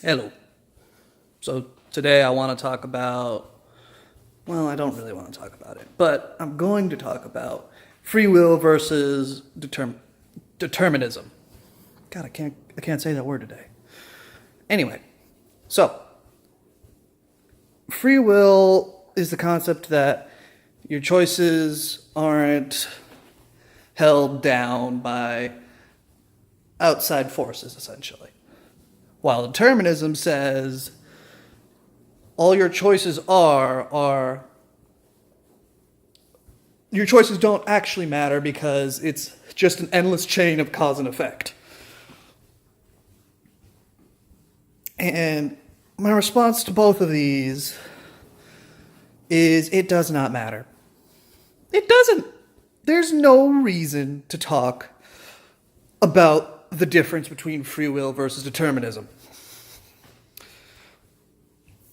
Hello. So today I want to talk about, well, I don't really want to talk about it, but I'm going to talk about free will versus determinism. God, I can't say that word today. Anyway, so free will is the concept that your choices aren't held down by outside forces, essentially. While determinism says all your choices are your choices don't actually matter because it's just an endless chain of cause and effect. And my response to both of these is it does not matter. It doesn't. There's no reason to talk about the difference between free will versus determinism.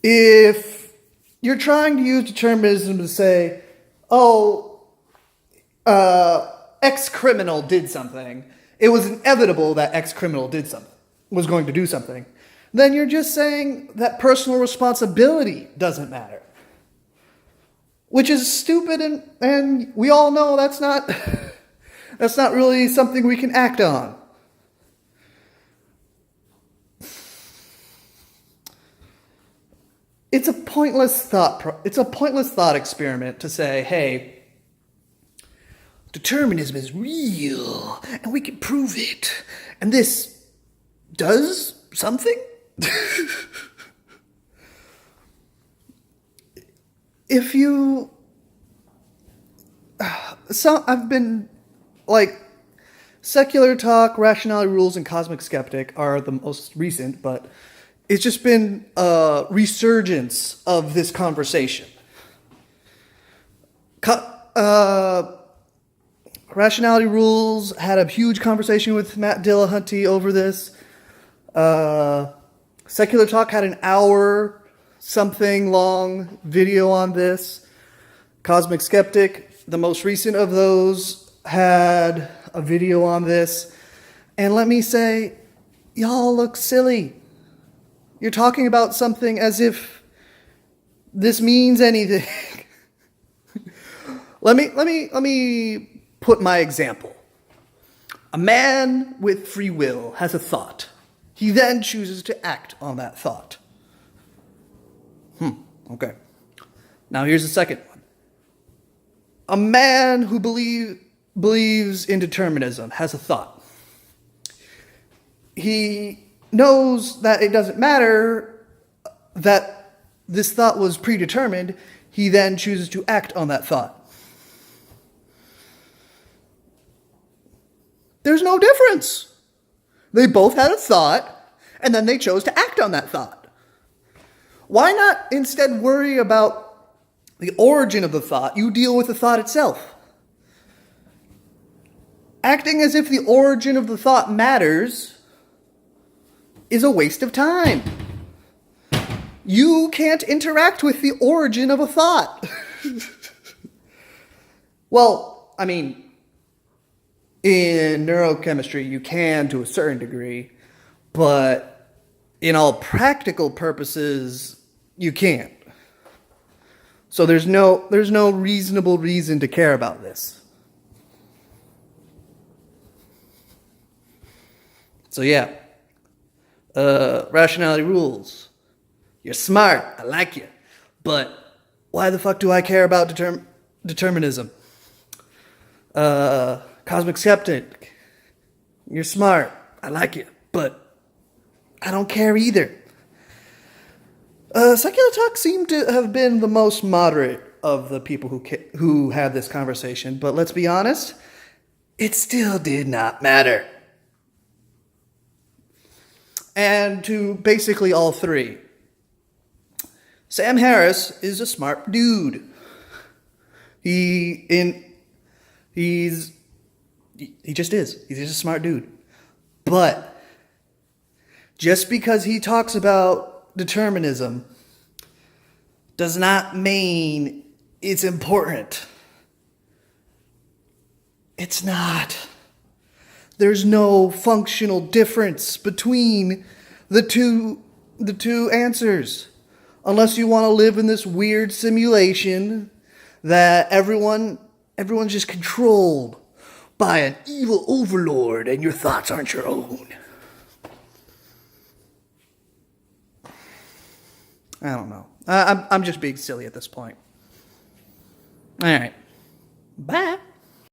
If you're trying to use determinism to say, X criminal did something, it was inevitable that X criminal was going to do something, then you're just saying that personal responsibility doesn't matter. Which is stupid, and we all know that's not that's not really something we can act on. It's a pointless thought experiment to say, hey, determinism is real and we can prove it. And this does something? If you I've been like secular talk, rationality rules, and cosmic skeptic are the most recent, but it's just been a resurgence of this conversation. Rationality Rules had a huge conversation with Matt Dillahunty over this. Secular Talk had an hour something long video on this. Cosmic Skeptic, the most recent of those, had a video on this. And let me say, y'all look silly. You're talking about something as if this means anything. Let me put my example. A man with free will has a thought. He then chooses to act on that thought. Okay. Now here's the second one. A man who believes in determinism has a thought. He knows that it doesn't matter that this thought was predetermined. He then chooses to act on that thought. There's no difference. They both had a thought, and then they chose to act on that thought. Why not instead worry about the origin of the thought? You deal with the thought itself. Acting as if the origin of the thought matters is a waste of time. You can't interact with the origin of a thought. Well, I mean, in neurochemistry, you can to a certain degree, but in all practical purposes, you can't. So there's no reasonable reason to care about this. So yeah, rationality rules. You're smart, I like you, but why the fuck do I care about determinism? Cosmic skeptic. You're smart, I like you, but I don't care either. Secular Talk seemed to have been the most moderate of the people who had this conversation, but let's be honest, it still did not matter. And to basically all three, Sam Harris is a smart dude. He just is. He's just a smart dude. But just because he talks about determinism does not mean it's important. It's not. There's no functional difference between the two the two answers. Unless you want to live in this weird simulation that everyone's just controlled by an evil overlord and your thoughts aren't your own. I don't know. I'm just being silly at this point. All right. Bye.